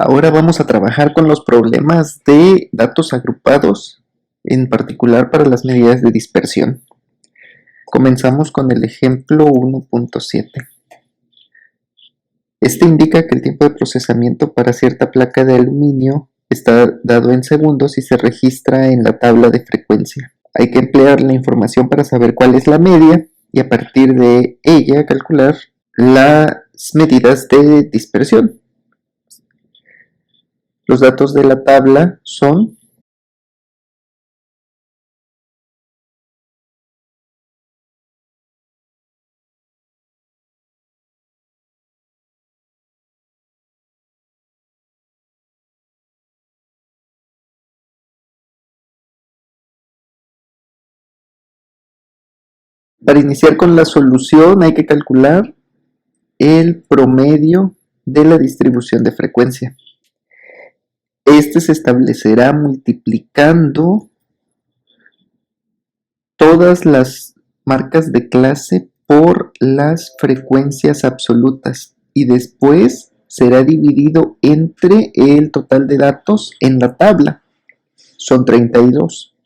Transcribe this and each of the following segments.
Ahora vamos a trabajar con los problemas de datos agrupados, en particular para las medidas de dispersión. Comenzamos con el ejemplo 1.7. Este indica que el tiempo de procesamiento para cierta placa de aluminio está dado en segundos y se registra en la tabla de frecuencia. Hay que emplear la información para saber cuál es la media y a partir de ella calcular las medidas de dispersión. Los datos de la tabla son para iniciar con la solución hay que calcular el promedio de la distribución de frecuencia. Este se establecerá multiplicando todas las marcas de clase por las frecuencias absolutas y después será dividido entre el total de datos en la tabla. Son 32.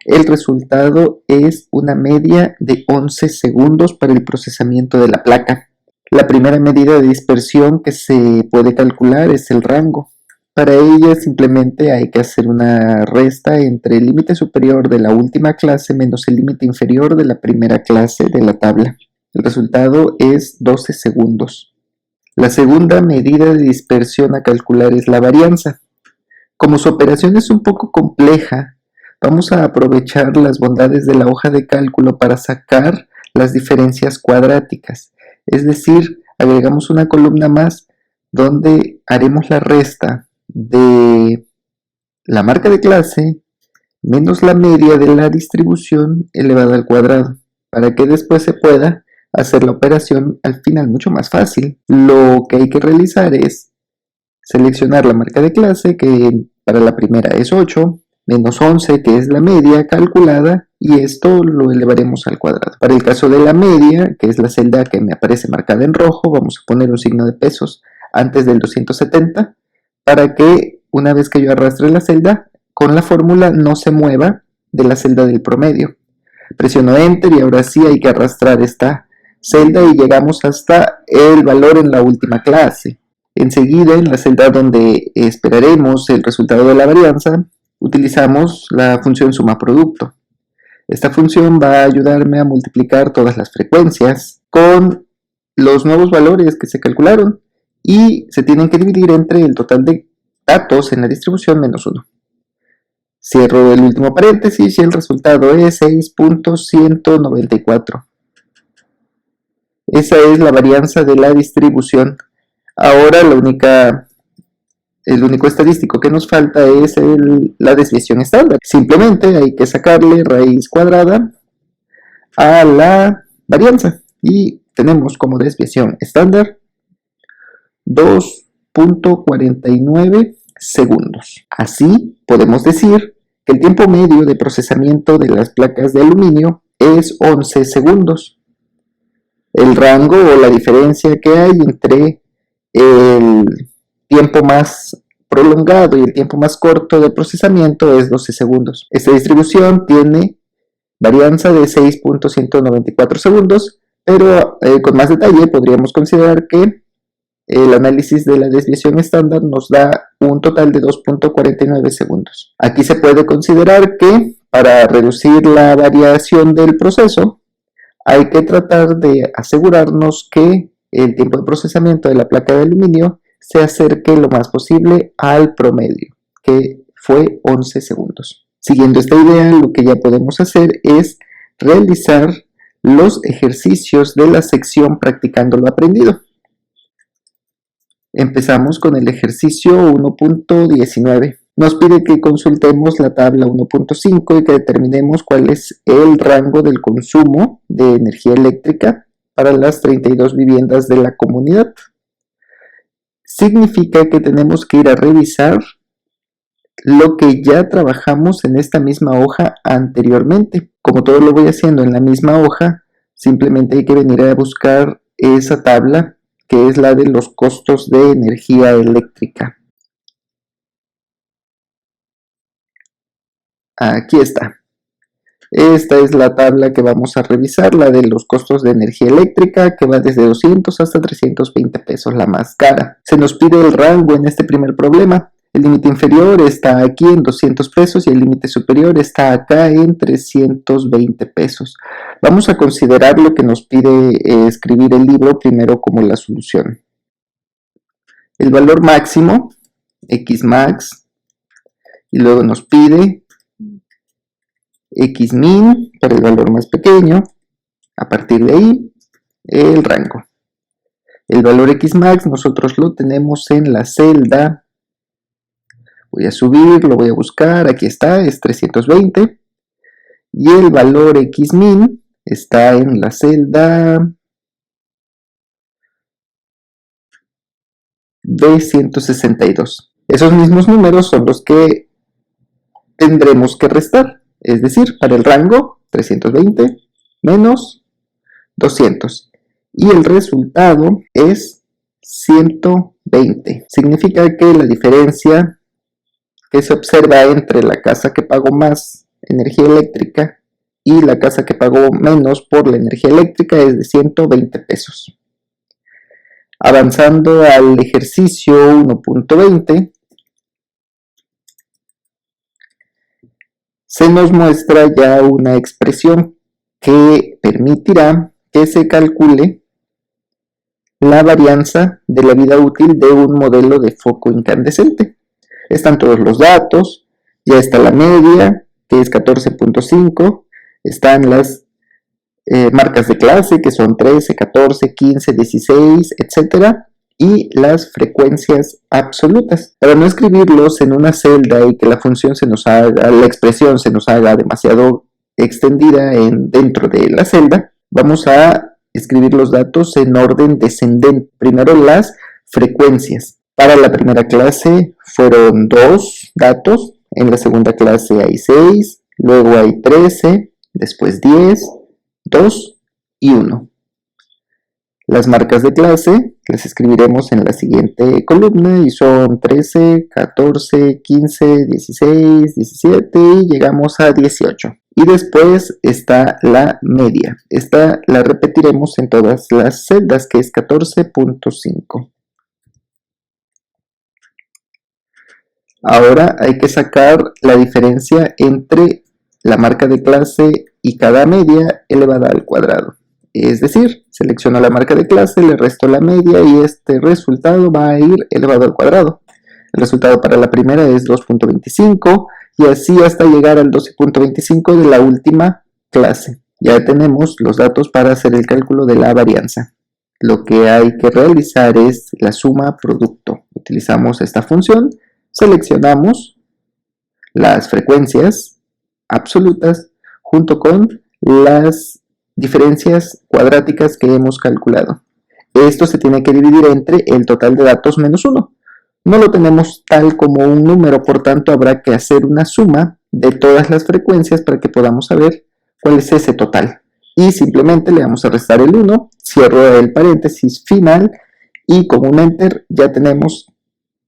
El resultado es una media de 11 segundos para el procesamiento de la placa. La primera medida de dispersión que se puede calcular es el rango. Para ella simplemente hay que hacer una resta entre el límite superior de la última clase menos el límite inferior de la primera clase de la tabla. El resultado es 12 segundos. La segunda medida de dispersión a calcular es la varianza. Como su operación es un poco compleja, vamos a aprovechar las bondades de la hoja de cálculo para sacar las diferencias cuadráticas. Es decir, agregamos una columna más donde haremos la resta de la marca de clase menos la media de la distribución elevada al cuadrado, para que después se pueda hacer la operación al final mucho más fácil. Lo que hay que realizar es seleccionar la marca de clase, que para la primera es 8, menos 11, que es la media calculada, y esto lo elevaremos al cuadrado. Para el caso de la media, que es la celda que me aparece marcada en rojo, vamos a poner un signo de pesos antes del 270, para que una vez que yo arrastre la celda, con la fórmula no se mueva de la celda del promedio. Presiono Enter y ahora sí hay que arrastrar esta celda y llegamos hasta el valor en la última clase. Enseguida, en la celda donde esperaremos el resultado de la varianza, utilizamos la función suma producto. Esta función va a ayudarme a multiplicar todas las frecuencias con los nuevos valores que se calcularon y se tienen que dividir entre el total de datos en la distribución menos 1. Cierro el último paréntesis y el resultado es 6.194. Esa es la varianza de la distribución. Ahora el único estadístico que nos falta es la desviación estándar. Simplemente hay que sacarle raíz cuadrada a la varianza y tenemos como desviación estándar 2.49 segundos. Así podemos decir que el tiempo medio de procesamiento de las placas de aluminio es 11 segundos. El rango o la diferencia que hay entre el tiempo más prolongado y el tiempo más corto de procesamiento es 12 segundos. Esta distribución tiene varianza de 6.194 segundos, pero con más detalle podríamos considerar que el análisis de la desviación estándar nos da un total de 2.49 segundos. Aquí se puede considerar que para reducir la variación del proceso hay que tratar de asegurarnos que el tiempo de procesamiento de la placa de aluminio se acerque lo más posible al promedio, que fue 11 segundos. Siguiendo esta idea, lo que ya podemos hacer es realizar los ejercicios de la sección practicando lo aprendido. Empezamos con el ejercicio 1.19. Nos pide que consultemos la tabla 1.5 y que determinemos cuál es el rango del consumo de energía eléctrica para las 32 viviendas de la comunidad. Significa que tenemos que ir a revisar lo que ya trabajamos en esta misma hoja anteriormente. Como todo lo voy haciendo en la misma hoja, simplemente hay que venir a buscar esa tabla que es la de los costos de energía eléctrica. Aquí está. Esta es la tabla que vamos a revisar, la de los costos de energía eléctrica, que va desde 200 hasta 320 pesos, la más cara. Se nos pide el rango en este primer problema. El límite inferior está aquí en 200 pesos y el límite superior está acá en 320 pesos. Vamos a considerar lo que nos pide escribir el libro primero como la solución. El valor máximo, Xmax, y luego nos pide Xmin para el valor más pequeño. A partir de ahí, el rango. El valor Xmax nosotros lo tenemos en la celda. Voy a subir, lo voy a buscar, aquí está, es 320. Y el valor Xmin está en la celda B162. Esos mismos números son los que tendremos que restar. Es decir, para el rango 320 menos 200. Y el resultado es 120. Significa que la diferencia que se observa entre la casa que pagó más energía eléctrica y la casa que pagó menos por la energía eléctrica es de 120 pesos. Avanzando al ejercicio 1.20, se nos muestra ya una expresión que permitirá que se calcule la varianza de la vida útil de un modelo de foco incandescente. Están todos los datos, ya está la media, que es 14.5, están las marcas de clase, que son 13, 14, 15, 16, etc. Y las frecuencias absolutas. Para no escribirlos en una celda y que la función se nos haga, la expresión se nos haga demasiado extendida dentro de la celda, vamos a escribir los datos en orden descendente. Primero las frecuencias. Para la primera clase fueron 2 datos, en la segunda clase hay 6, luego hay 13, después 10, 2 y 1. Las marcas de clase las escribiremos en la siguiente columna y son 13, 14, 15, 16, 17 y llegamos a 18. Y después está la media. Esta la repetiremos en todas las celdas, que es 14.5. Ahora hay que sacar la diferencia entre la marca de clase y cada media elevada al cuadrado. Es decir, selecciono la marca de clase, le resto la media y este resultado va a ir elevado al cuadrado. El resultado para la primera es 2.25 y así hasta llegar al 12.25 de la última clase. Ya tenemos los datos para hacer el cálculo de la varianza. Lo que hay que realizar es la suma producto. Utilizamos esta función, seleccionamos las frecuencias absolutas junto con las diferencias cuadráticas que hemos calculado. Esto se tiene que dividir entre el total de datos menos 1. No lo tenemos tal como un número, por tanto habrá que hacer una suma de todas las frecuencias para que podamos saber cuál es ese total. Y simplemente le vamos a restar el 1, cierro el paréntesis final y con un enter ya tenemos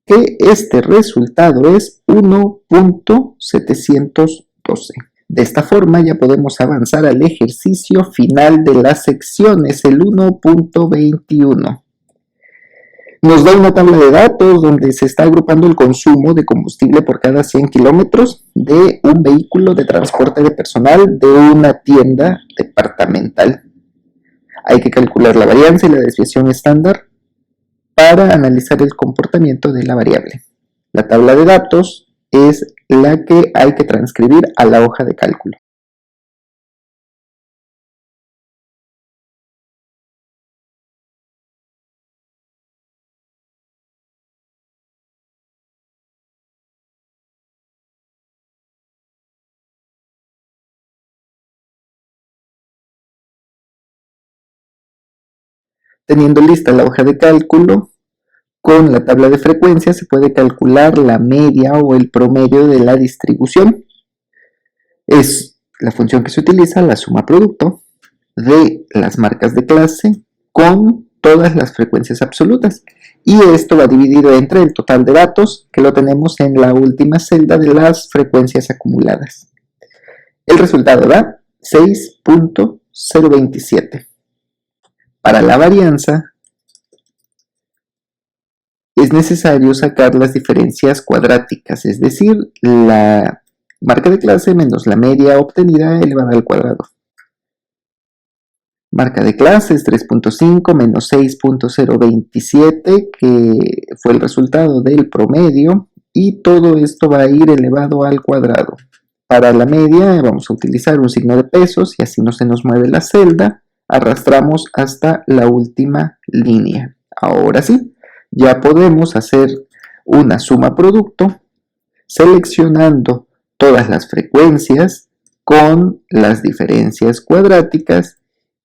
que este resultado es 1.712. De esta forma ya podemos avanzar al ejercicio final de las secciones, el 1.21. Nos da una tabla de datos donde se está agrupando el consumo de combustible por cada 100 kilómetros de un vehículo de transporte de personal de una tienda departamental. Hay que calcular la varianza y la desviación estándar para analizar el comportamiento de la variable. La tabla de datos es la que hay que transcribir a la hoja de cálculo. Teniendo lista la hoja de cálculo, con la tabla de frecuencias se puede calcular la media o el promedio de la distribución. Es la función que se utiliza, la suma producto de las marcas de clase con todas las frecuencias absolutas. Y esto va dividido entre el total de datos, que lo tenemos en la última celda de las frecuencias acumuladas. El resultado da 6.027. Para la varianza es necesario sacar las diferencias cuadráticas, es decir, la marca de clase menos la media obtenida elevada al cuadrado. Marca de clase es 3.5 menos 6.027, que fue el resultado del promedio, y todo esto va a ir elevado al cuadrado. Para la media vamos a utilizar un signo de pesos y así no se nos mueve la celda. Arrastramos hasta la última línea. Ahora sí, ya podemos hacer una suma producto seleccionando todas las frecuencias con las diferencias cuadráticas,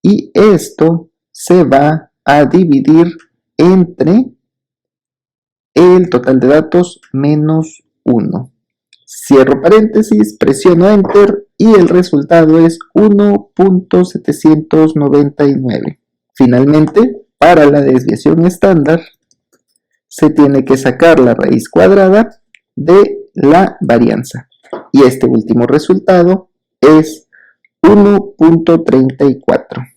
y esto se va a dividir entre el total de datos menos 1. Cierro paréntesis, presiono Enter y el resultado es 1.799. Finalmente, para la desviación estándar, se tiene que sacar la raíz cuadrada de la varianza. Y este último resultado es 1.34.